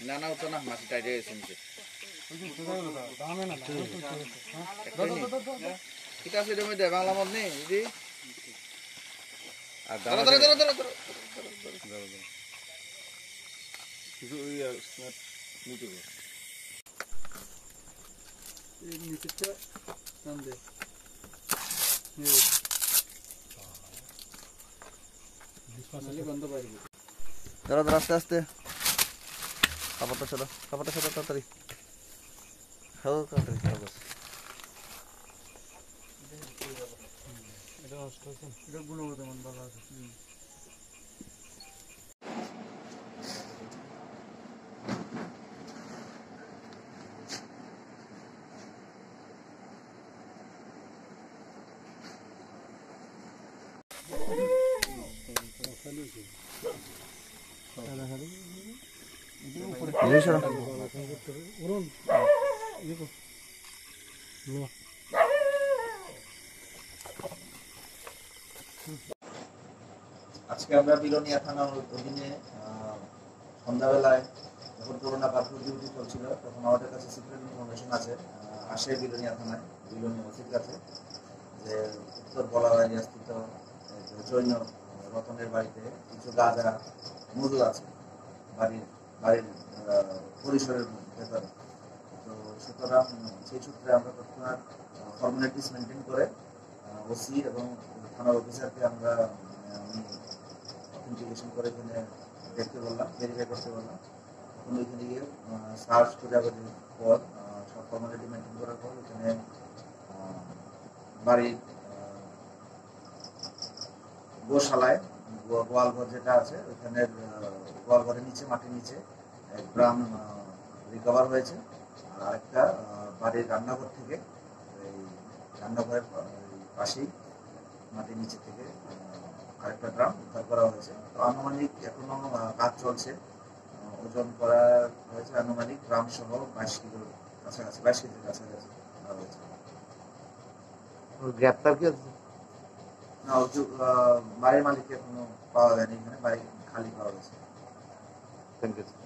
না না ওটা না মাটি টাইট হয়ে গেছে ঠিক আছে এটার মধ্যে বাংলা মত নেই দিদি আর কিছু নিচেটা নাম দে দাঁড়া দাঁড়া আস্তে আস্তে কাপড়টা ছোটো তাড়াতাড়ি খাও তাড়াতাড়ি খাও বাস এটা গুণগত মান ভালো আছে আজকে আমরা বিলোনিয়া থানার অধীনে সন্ধ্যাবেলায় যখন করোনা কারফিউ ডিউটি চলছিল তখন আমাদের কাছে সিক্রেট ইনফরমেশন আছে আসে বিলোনিয়া থানায় বিলোনিয়া ওসির কাছে যে উত্তর বলার স্থিত জৈন রতনের বাড়িতে কিছু গাঁজা মজুদ আছে বাড়ির পরিসরের ভেতরে। তো সুতরাং সেই সূত্রে আমরা তৎক্ষণাৎ ফর্মালিটিস মেনটেন করে ওসি এবং থানার অফিসারকে আমরা অথেন্টিকেশন করে এখানে দেখতে বললাম, ভেরিফাই করতে বললাম। তখন ওইখানে গিয়ে সার্চ খোঁজাখুঁজির পর সব ফর্মালিটি মেনটেন করার পর এখানে বাড়ির গোশালায় গোয়ালঘর যেটা আছে ওইখানে গোয়ালঘরের নিচে মাটির নিচে 1 গ্রাম রিকভার হয়েছে। আর আরেকটা বাড়ির রান্নাঘর থেকে এই রান্নাঘরের পাশেই মাটির নিচে থেকে আরেকটা গ্রাম উদ্ধার করা হয়েছে। তো আনুমানিক এখনো কাজ চলছে, ওজন করা হয়েছে আনুমানিক গ্রাম সহ 22 কিলোর কাছাকাছি, 22 কেজির কাছাকাছি হয়েছে। গ্রেপ্তার কি না, বাড়ির মালিককে এখনো পাওয়া যায়নি, এখানে বাড়ি খালি পাওয়া গেছে। Thank you.